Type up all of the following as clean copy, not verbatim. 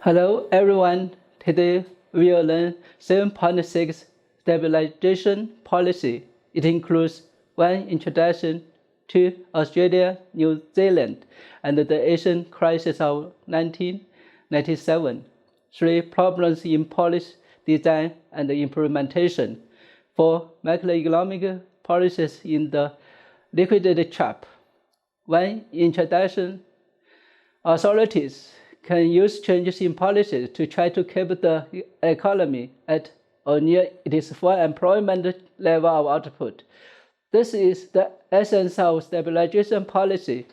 Hello everyone, today we will learn 7.6 stabilization policy. It includes 1. Introduction, 2. Australia, New Zealand, and the Asian crisis of 1997, 3. Problems in policy design and implementation, 4. Macroeconomic policies in the liquidity trap. 1. Introduction. Authorities can use changes in policies to try to keep the economy at or near its full employment level of output. This is the essence of stabilization policy.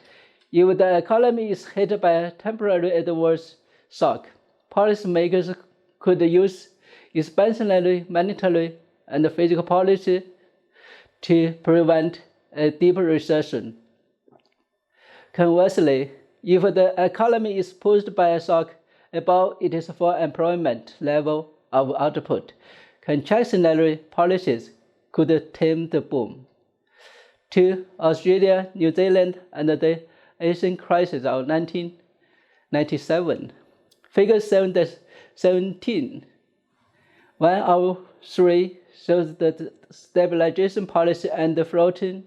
If the economy is hit by a temporary adverse shock, policymakers could use expansionary monetary and fiscal policy to prevent a deep recession. Conversely, if the economy is pushed by a shock above its full employment level of output, contractionary policies could tame the boom. 2. Australia, New Zealand, and the Asian crisis of 1997. Figure 17. 1 of 3 shows the stabilization policy and the floating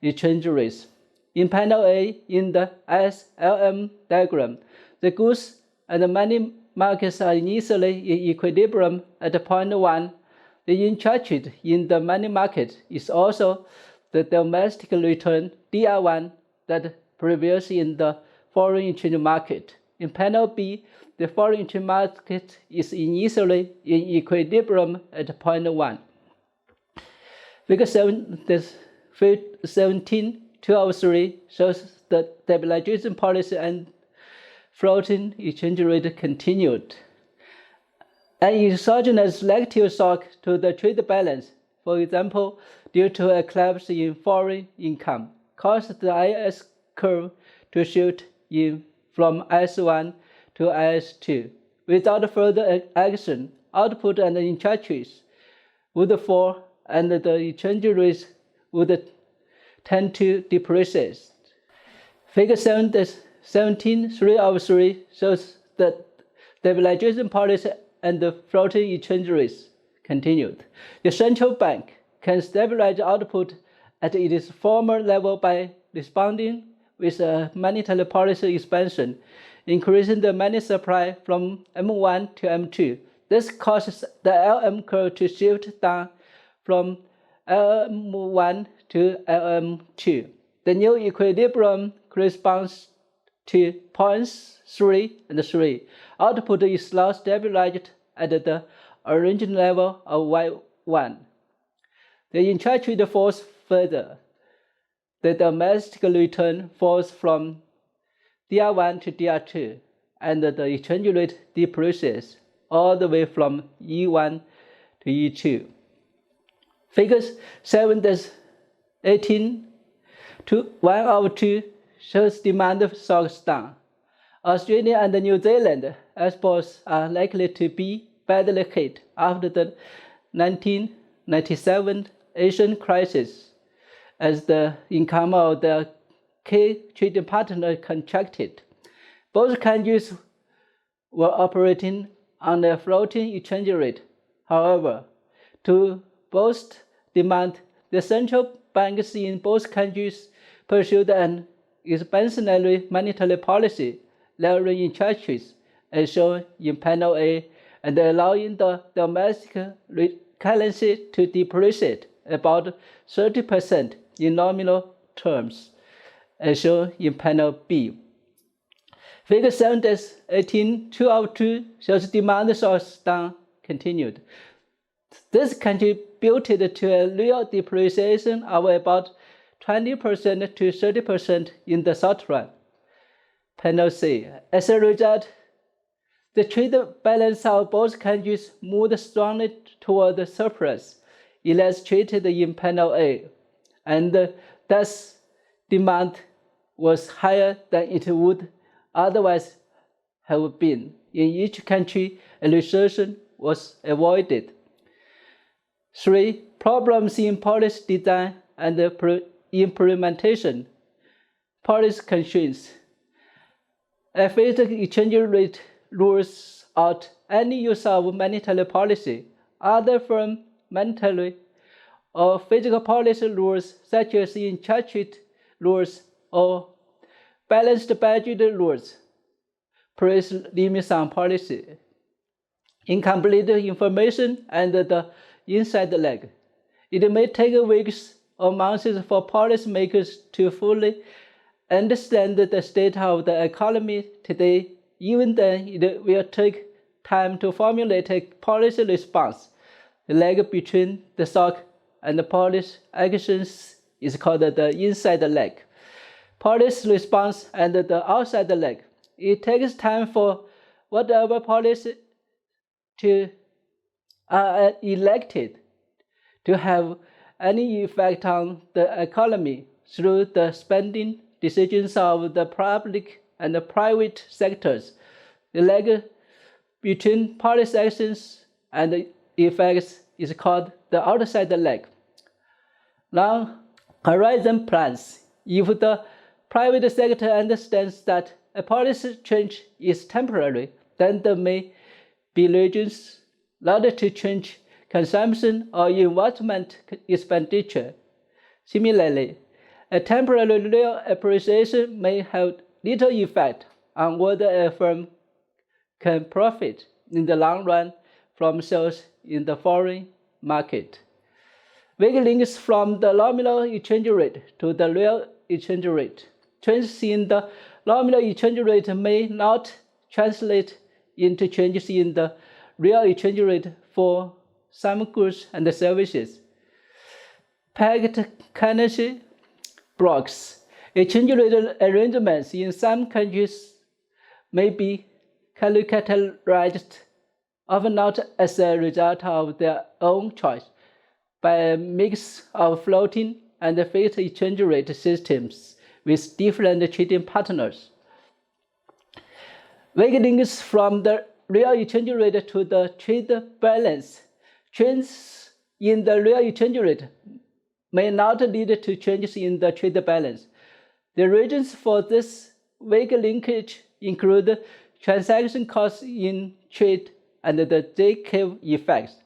exchange rates. In panel A, in the SLM diagram, the goods and money markets are initially in equilibrium at point 1. The interest rate in the money market is also the domestic return DR1 that prevails in the foreign exchange market. In panel B, the foreign exchange market is initially in equilibrium at point 1. Figure 17. 2 of 3 shows the stabilization policy and floating exchange rate continued. An exogenous negative shock to the trade balance, for example, due to a collapse in foreign income, caused the IS curve to shoot in from S1 to S2. Without further action, output and interest rates would fall and the exchange rates would tend to depreciate. Figure 17, 3 of 3 shows the stabilization policy and the floating exchange rates continued. The central bank can stabilize output at its former level by responding with a monetary policy expansion, increasing the money supply from M1 to M2. This causes the LM curve to shift down from LM1 to LM2. The new equilibrium corresponds to points 3 and 3. Output is now stabilized at the original level of Y1. The interest rate falls further. The domestic return falls from DR1 to DR2, and the exchange rate depreciates all the way from E1 to E2. Figures 18 to 1 of 2 shows demand shocks down. Australia and New Zealand exports are likely to be badly hit after the 1997 Asian crisis, as the income of their key trading partner contracted. Both countries were operating on a floating exchange rate. However, to boost demand, the central banks in both countries pursued an expansionary monetary policy, lowering interest rates, as shown in panel A, and allowing the domestic currency to depreciate about 30% in nominal terms, as shown in panel B. Figure 18, 2 of 2 shows demand shocks down continued. This contributed to a real depreciation of about 20% to 30% in the short run. Panel C. As a result, the trade balance of both countries moved strongly toward the surplus, illustrated in panel A, and thus demand was higher than it would otherwise have been. In each country, a recession was avoided. 3. Problems in policy design and implementation. Policy constraints. A fixed exchange rate rules out any use of monetary policy other from monetary or physical policy rules such as interest rate rules or balanced budget rules. Place limits on policy. Incomplete information and the inside leg. It may take weeks or months for policymakers to fully understand the state of the economy today. Even then, it will take time to formulate a policy response. The leg between the shock and the policy actions is called the inside leg. Policy response and the outside leg. It takes time for whatever policy to elected to have any effect on the economy through the spending decisions of the public and the private sectors. The lag between policy actions and the effects is called the outside leg. Long horizon plans. If the private sector understands that a policy change is temporary, then there may be reasons not to change consumption or investment expenditure. Similarly, a temporary real appreciation may have little effect on whether a firm can profit in the long run from sales in the foreign market. Weak links from the nominal exchange rate to the real exchange rate. Changes in the nominal exchange rate may not translate into changes in the real exchange rate for some goods and services. Pegged currency blocks. Exchange rate arrangements in some countries may be characterized, often not as a result of their own choice, by a mix of floating and fixed exchange rate systems with different trading partners. Weak links from the real exchange rate to the trade balance. Changes in the real exchange rate may not lead to changes in the trade balance. The reasons for this weak linkage include transaction costs in trade and the J-curve effects.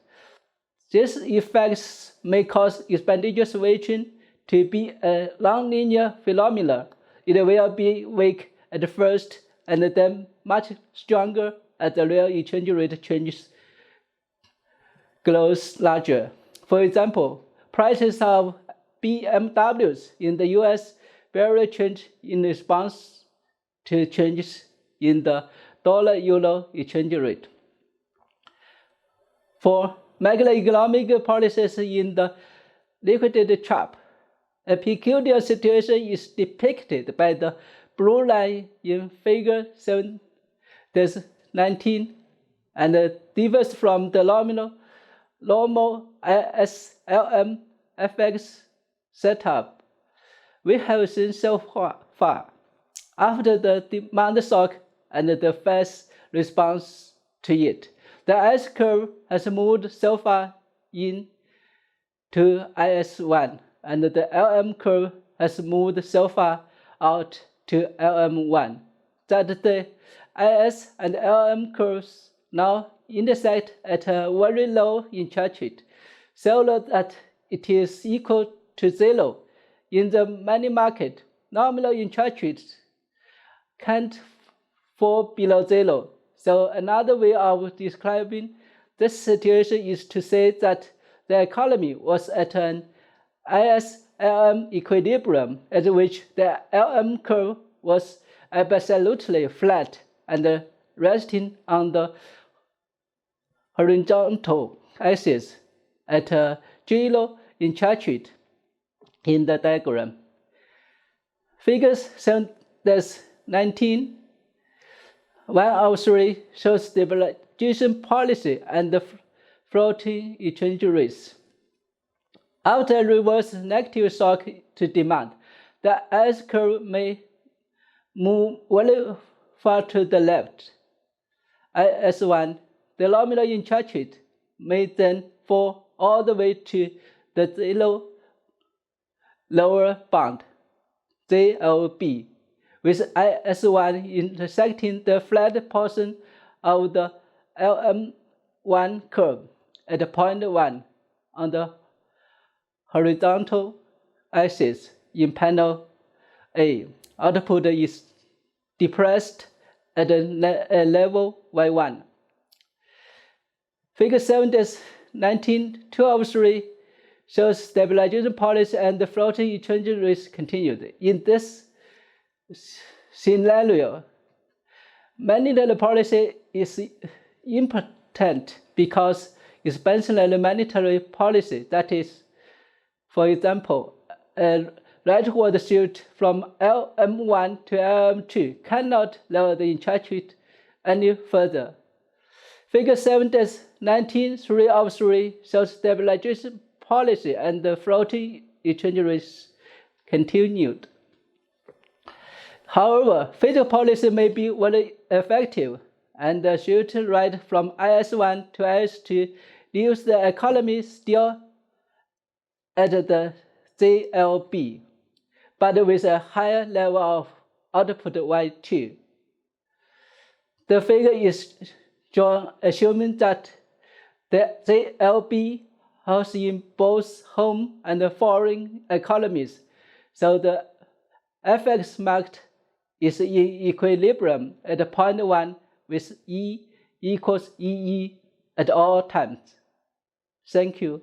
These effects may cause expenditure switching to be a non-linear phenomenon. It will be weak at first and then much stronger as the real exchange rate changes grows larger. For example, prices of BMWs in the US vary change in response to changes in the dollar-euro exchange rate. For macroeconomic policies in the liquidity trap, a peculiar situation is depicted by the blue line in Figure 19 and differs from the normal ISLM FX setup we have seen so far. After the demand shock and the Fed's response to it, the S curve has moved so far in to IS1, and the LM curve has moved so far out to LM1 that the IS and LM curves now intersect at a very low interest rate, so that it is equal to zero. In the money market, nominal interest rates can't fall below zero. So another way of describing this situation is to say that the economy was at an IS-LM equilibrium at which the LM curve was absolutely flat and resting on the horizontal axis at a zero interest rate in the diagram. Figures 19 103 shows stabilization policy and the floating exchange rates. After a reverse negative shock to demand, the S curve may move very far to the left. IS1, the nominal interest rate, may then fall all the way to the zero lower bound, JLB, with IS1 intersecting the flat portion of the LM1 curve at point 1 on the horizontal axis in panel A. Output is depressed at a level y1. Figure 7-19-203 shows stabilization policy and the floating exchange rates continued. In this scenario, monetary policy is impotent because expansionary monetary policy, that is, for example, a rightward shift from LM1 to LM2 cannot lower the interest rate any further. Figure 7-19-303 shows stabilization policy and the floating exchange rates continued. However, fiscal policy may be very effective, and the shift rate from IS1 to IS2 leaves the economy still at the CLB, but with a higher level of output Y2. The figure is drawn assuming that the CLB holds in both home and foreign economies, so the FX market is in equilibrium at point 1 with E equals EE at all times. Thank you.